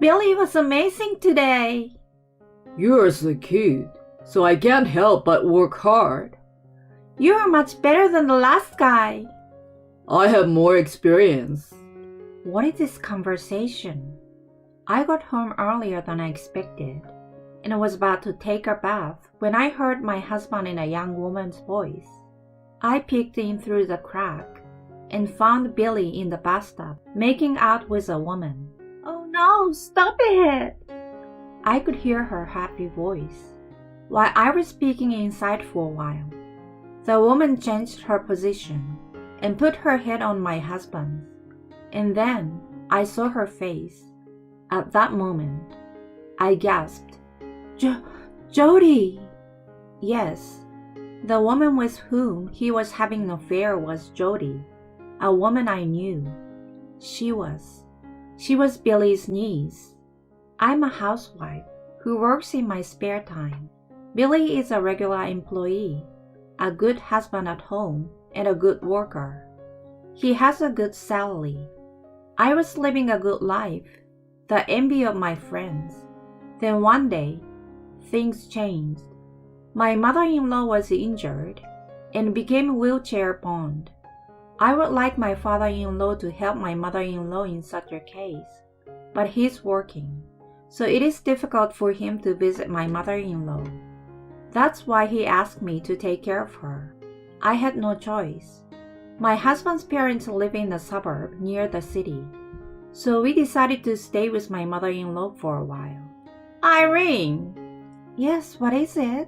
Billy was amazing today. You're the kid, so I can't help but work hard. You're much better than the last guy. I have more experience. What is this conversation? I got home earlier than I expected, and I was about to take a bath when I heard my husband and a young woman's voice. I peeked in through the crack and found Billy in the bathtub making out with a woman. Oh no, stop it! I could hear her happy voice, while I was peeking inside for a while. The woman changed her position and put her head on my husband's, and then I saw her face. At that moment, I gasped, Jody! Yes, the woman with whom he was having an affair was Jody, a woman I knew. She was Billy's niece. I'm a housewife who works in my spare time. Billy is a regular employee, a good husband at home, and a good worker. He has a good salary. I was living a good life, the envy of my friends. Then one day, things changed. My mother-in-law was injured and became wheelchair-bound. I would like my father-in-law to help my mother-in-law in such a case, but he's working, so it is difficult for him to visit my mother-in-law. That's why he asked me to take care of her. I had no choice. My husband's parents live in a suburb near the city, so we decided to stay with my mother-in-law for a while. Irene! Yes, what is it?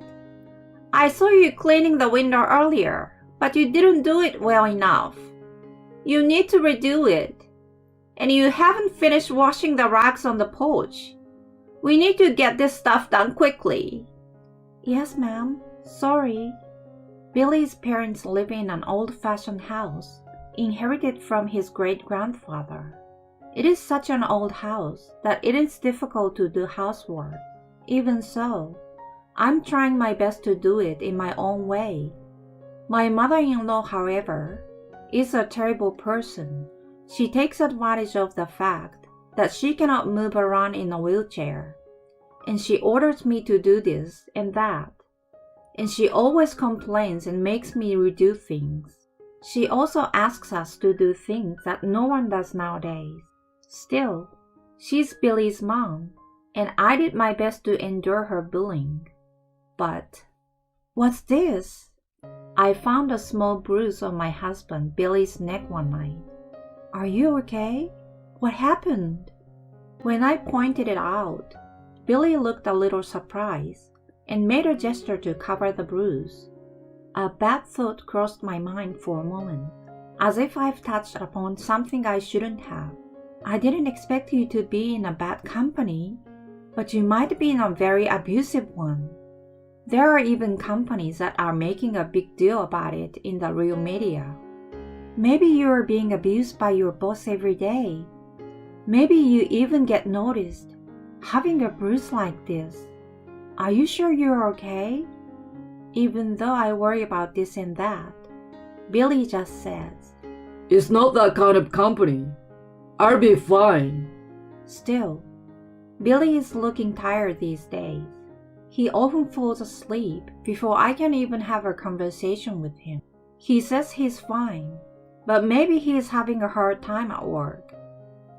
I saw you cleaning the window earlier, but you didn't do it well enough. You need to redo it. And you haven't finished washing the rags on the porch. We need to get this stuff done quickly. Yes, ma'am. Sorry. Billy's parents live in an old-fashioned house, inherited from his great-grandfather. It is such an old house that it is difficult to do housework. Even so, I'm trying my best to do it in my own way. My mother-in-law, however, is a terrible person. She takes advantage of the fact that she cannot move around in a wheelchair, and she orders me to do this and that. And she always complains and makes me redo things. She also asks us to do things that no one does nowadays. Still, she's Billy's mom, and I did my best to endure her bullying. But, what's this? I found a small bruise on my husband Billy's neck one night. Are you okay? What happened? When I pointed it out, Billy looked a little surprised and made a gesture to cover the bruise. A bad thought crossed my mind for a moment, as if I've touched upon something I shouldn't have. I didn't expect you to be in a bad company, but you might be in a very abusive one. There are even companies that are making a big deal about it in the real media. Maybe you are being abused by your boss every day. Maybe you even get noticed having a bruise like this. Are you sure you're okay? Even though I worry about this and that, Billy just says, It's not that kind of company. I'll be fine. Still, Billy is looking tired these days. He often falls asleep before I can even have a conversation with him. He says he's fine, but maybe he is having a hard time at work.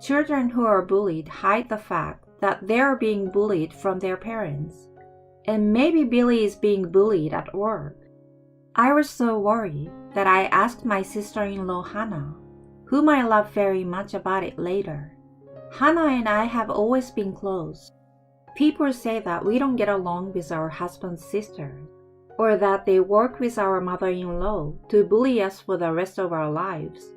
Children who are bullied hide the fact that they are being bullied from their parents. And maybe Billy is being bullied at work. I was so worried that I asked my sister-in-law Hannah, whom I love very much, about it later. Hannah and I have always been close. People say that we don't get along with our husband's sisters, or that they work with our mother-in-law to bully us for the rest of our lives.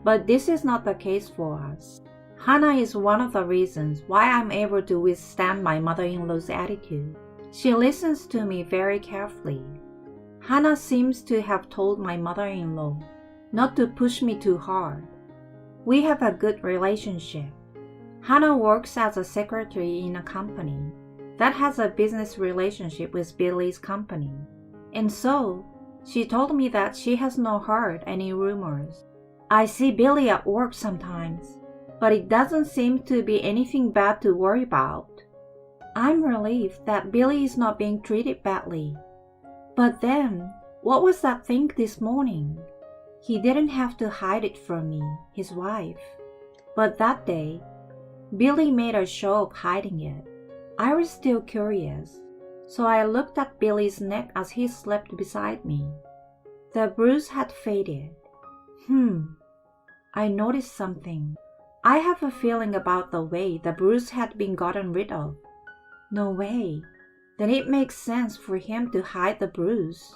But this is not the case for us. Hannah is one of the reasons why I'm able to withstand my mother-in-law's attitude. She listens to me very carefully. Hannah seems to have told my mother-in-law not to push me too hard. We have a good relationship. Hannah works as a secretary in a company that has a business relationship with Billy's company. And so, she told me that she has not heard any rumors. I see Billy at work sometimes, but it doesn't seem to be anything bad to worry about. I'm relieved that Billy is not being treated badly. But then, what was that thing this morning? He didn't have to hide it from me, his wife. But that day, Billy made a show of hiding it. I was still curious, so I looked at Billy's neck as he slept beside me. The bruise had faded. I noticed something. I have a feeling about the way the bruise had been gotten rid of. No way. Then it makes sense for him to hide the bruise.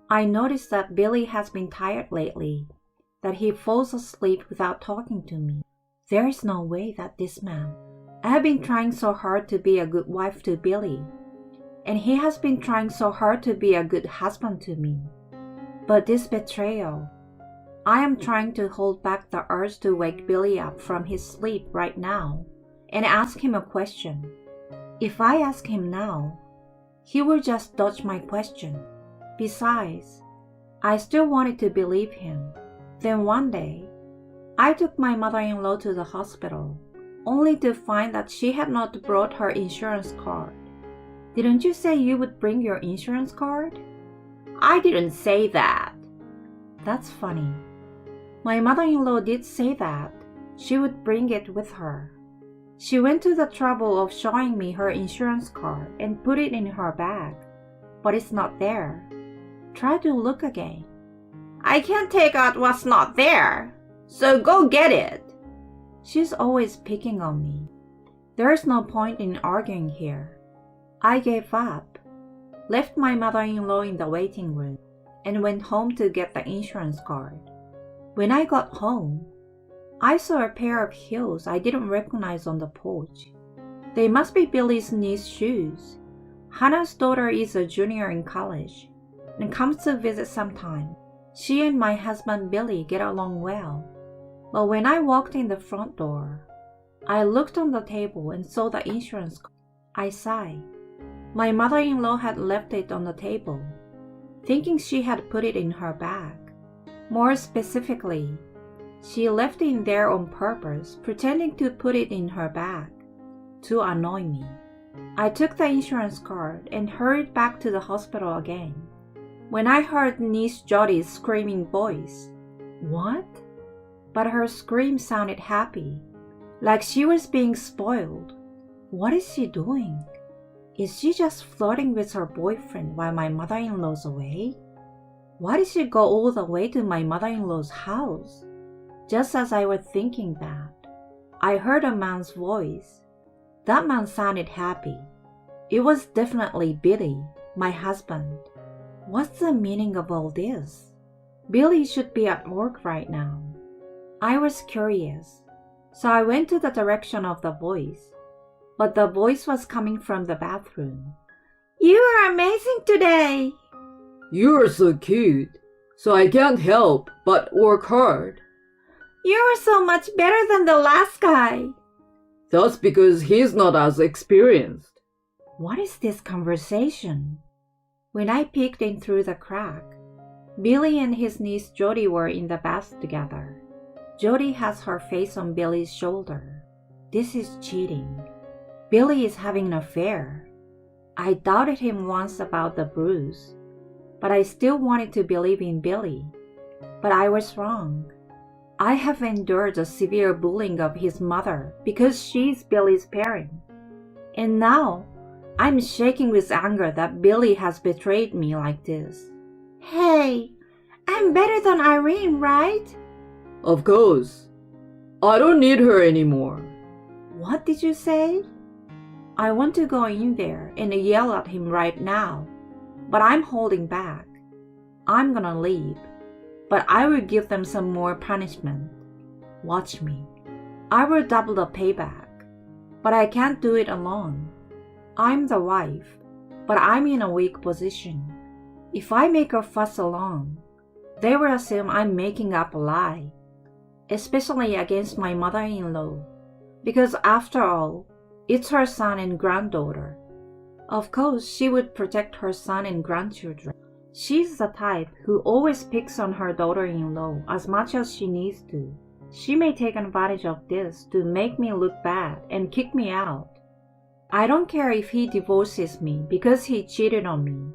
I noticed that Billy has been tired lately, that he falls asleep without talking to me. There is no way that this man... I have been trying so hard to be a good wife to Billy, and he has been trying so hard to be a good husband to me. But this betrayal... I am trying to hold back the urge to wake Billy up from his sleep right now and ask him a question. If I ask him now, he will just dodge my question. Besides, I still wanted to believe him. Then one day, I took my mother-in-law to the hospital, only to find that she had not brought her insurance card. Didn't you say you would bring your insurance card? I didn't say that. That's funny. My mother-in-law did say that she would bring it with her. She went to the trouble of showing me her insurance card and put it in her bag, but it's not there. Try to look again. I can't take out what's not there, so go get it. She's always picking on me. There's no point in arguing here. I gave up, left my mother-in-law in the waiting room, and went home to get the insurance card. When I got home, I saw a pair of heels I didn't recognize on the porch. They must be Billy's niece's shoes. Hannah's daughter is a junior in college and comes to visit sometime. She and my husband Billy get along well. But when I walked in the front door, I looked on the table and saw the insurance card. I sighed. My mother-in-law had left it on the table, thinking she had put it in her bag. More specifically, she left it in there on purpose, pretending to put it in her bag, to annoy me. I took the insurance card and hurried back to the hospital again, when I heard niece Jodie's screaming voice. What? But her scream sounded happy, like she was being spoiled. What is she doing? Is she just flirting with her boyfriend while my mother-in-law's away? Why did she go all the way to my mother-in-law's house? Just as I was thinking that, I heard a man's voice. That man sounded happy. It was definitely Billy, my husband. What's the meaning of all this? Billy should be at work right now. I was curious, so I went to the direction of the voice. But the voice was coming from the bathroom. You are amazing today! You're so cute, so I can't help but work hard. You're so much better than the last guy. That's because he's not as experienced. What is this conversation? When I peeked in through the crack, Billy and his niece Jodie were in the bath together. Jodie has her face on Billy's shoulder. This is cheating. Billy is having an affair. I doubted him once about the bruise, but I still wanted to believe in Billy. But I was wrong. I have endured the severe bullying of his mother because she's Billy's parent. And now, I'm shaking with anger that Billy has betrayed me like this. Hey, I'm better than Irene, right? Of course. I don't need her anymore. What did you say? I want to go in there and yell at him right now, but I'm holding back. I'm gonna leave, but I will give them some more punishment. Watch me. I will double the payback, but I can't do it alone. I'm the wife, but I'm in a weak position. If I make a fuss alone, they will assume I'm making up a lie, especially against my mother-in-law, because after all, it's her son and granddaughter. Of course, she would protect her son and grandchildren. She's the type who always picks on her daughter-in-law as much as she needs to. She may take advantage of this to make me look bad and kick me out. I don't care if he divorces me because he cheated on me,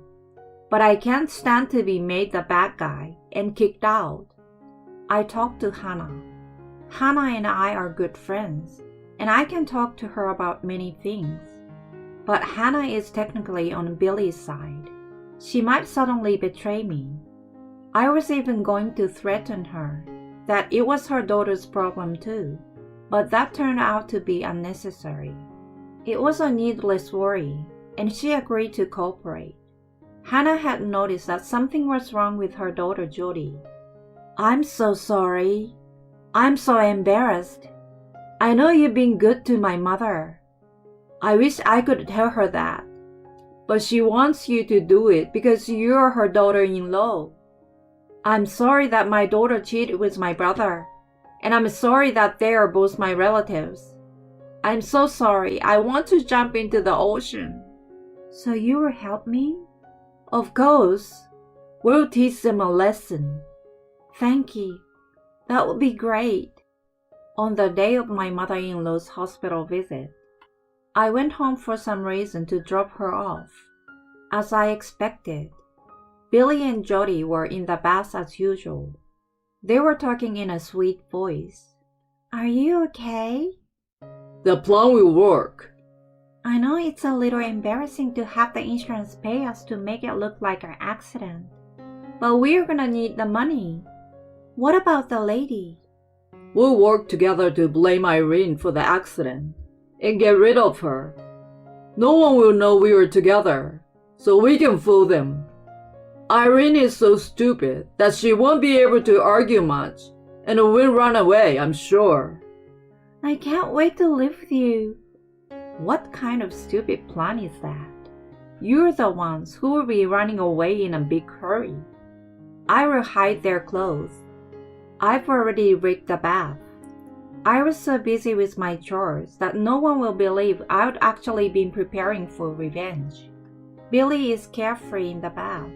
but I can't stand to be made the bad guy and kicked out. I talked to Hannah. Hannah and I are good friends, and I can talk to her about many things. But Hannah is technically on Billy's side. She might suddenly betray me. I was even going to threaten her that it was her daughter's problem too, but that turned out to be unnecessary. It was a needless worry, and she agreed to cooperate. Hannah had noticed that something was wrong with her daughter Jody. "I'm so sorry. I'm so embarrassed. I know you've been good to my mother. I wish I could tell her that. But she wants you to do it because you're her daughter-in-law. I'm sorry that my daughter cheated with my brother, and I'm sorry that they are both my relatives. I'm so sorry. I want to jump into the ocean." "So you will help me?" "Of course. We'll teach them a lesson." "Thank you. That would be great." On the day of my mother-in-law's hospital visit, I went home for some reason to drop her off. As I expected, Billy and Jody were in the bath as usual. They were talking in a sweet voice. "Are you okay?" The plan will work. "I know it's a little embarrassing to have the insurance pay us to make it look like an accident, but we're gonna need the money. What about the lady?" We'll work together to blame Irene for the accident and get rid of her. No one will know we were together, so we can fool them. Irene is so stupid that she won't be able to argue much and will run away, I'm sure. "I can't wait to live with you." What kind of stupid plan is that? You're the ones who will be running away in a big hurry. I will hide their clothes. I've already rigged the bath. I was so busy with my chores that no one will believe I'd actually been preparing for revenge. Billy is carefree in the bath,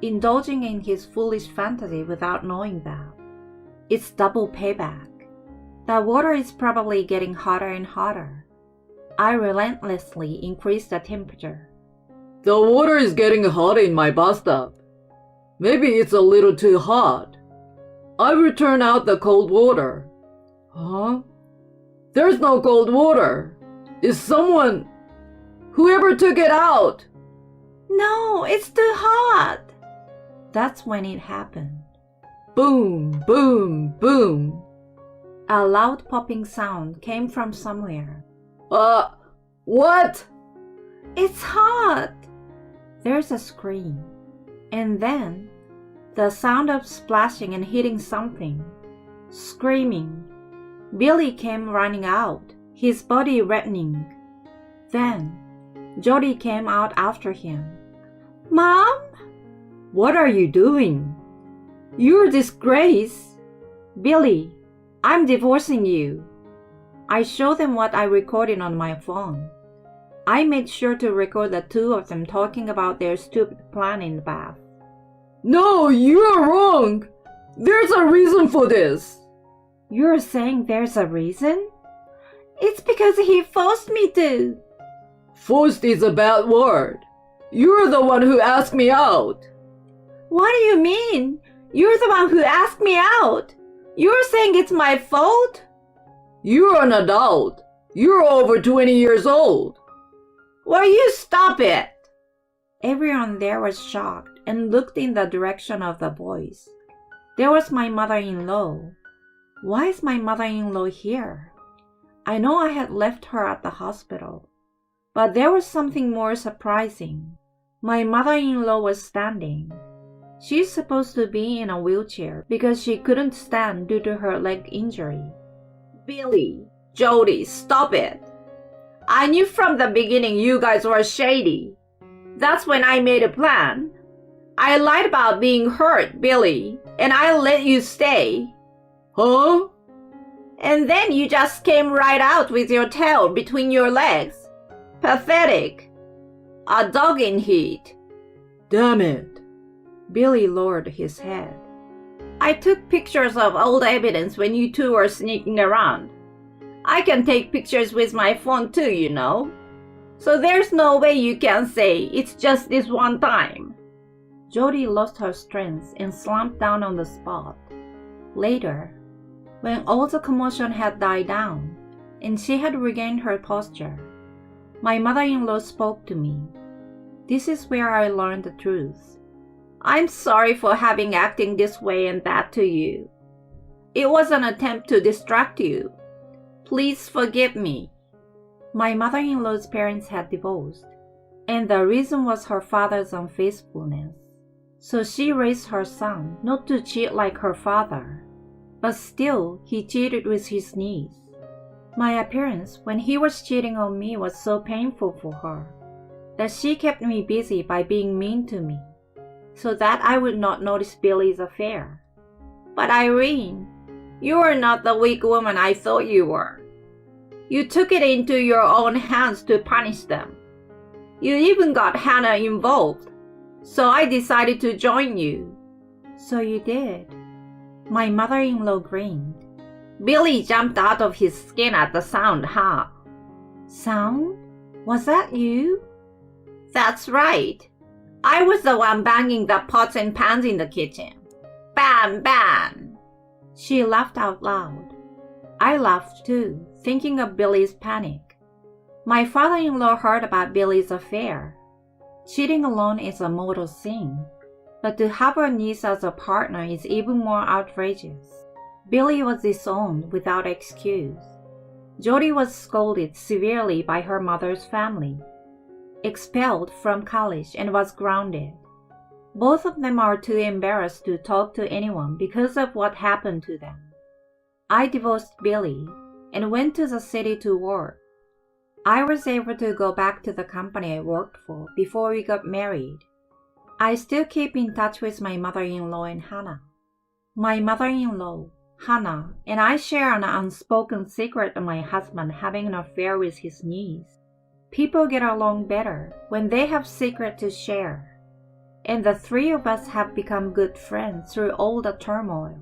indulging in his foolish fantasy without knowing that. It's double payback. The water is probably getting hotter and hotter. I relentlessly increase the temperature. The water is getting hot in my bathtub. Maybe it's a little too hot. I will turn out the cold water. Huh? There's no cold water. Is someone... Whoever took it out? "No, it's too hot." That's when it happened. Boom, boom, boom. A loud popping sound came from somewhere. What? "It's hot." There's a scream. And then, the sound of splashing and hitting something. Screaming. Billy came running out, his body reddening. Then, Jody came out after him. "Mom?" What are you doing? You're a disgrace. "Billy, I'm divorcing you." I showed them what I recorded on my phone. I made sure to record the two of them talking about their stupid plan in the bath. No, you're wrong. There's a reason for this. "You're saying there's a reason?" "It's because he forced me to." Forced is a bad word. You're the one who asked me out. "What do you mean? You're the one who asked me out. You're saying it's my fault?" You're an adult. You're over 20 years old. "Will you stop it?" Everyone there was shocked and looked in the direction of the boys. There was my mother-in-law. Why is my mother-in-law here? I know I had left her at the hospital, but there was something more surprising. My mother-in-law was standing. She's supposed to be in a wheelchair because she couldn't stand due to her leg injury. "Billy, Jody, stop it. I knew from the beginning you guys were shady. That's when I made a plan. I lied about being hurt, Billy, and I let you stay." Huh? "And then you just came right out with your tail between your legs. Pathetic. A dog in heat." Damn it. Billy lowered his head. I took pictures of old evidence when you two were sneaking around. I can take pictures with my phone too, you know. So there's no way you can say it's just this one time. Jody lost her strength and slumped down on the spot. Later, when all the commotion had died down and she had regained her posture, my mother-in-law spoke to me. This is where I learned the truth. I'm sorry for having acting this way and that to you. It was an attempt to distract you. Please forgive me. My mother-in-law's parents had divorced, and the reason was her father's unfaithfulness. So she raised her son not to cheat like her father, but still he cheated with his niece. My appearance when he was cheating on me was so painful for her that she kept me busy by being mean to me, so that I would not notice Billy's affair. But Irene, you are not the weak woman I thought you were. You took it into your own hands to punish them. You even got Hannah involved, so I decided to join you. So you did. My mother-in-law grinned. Billy jumped out of his skin at the sound, huh? Sound? Was that you? That's right. I was the one banging the pots and pans in the kitchen. Bam, bam! She laughed out loud. I laughed too, thinking of Billy's panic. My father-in-law heard about Billy's affair. Cheating alone is a mortal sin, but to have her niece as a partner is even more outrageous. Billy was disowned without excuse. Jody was scolded severely by her mother's family, expelled from college, and was grounded. Both of them are too embarrassed to talk to anyone because of what happened to them. I divorced Billy and went to the city to work. I was able to go back to the company I worked for before we got married. I still keep in touch with my mother-in-law and Hannah. My mother-in-law, Hannah, and I share an unspoken secret of my husband having an affair with his niece. People get along better when they have secrets to share, and the three of us have become good friends through all the turmoil.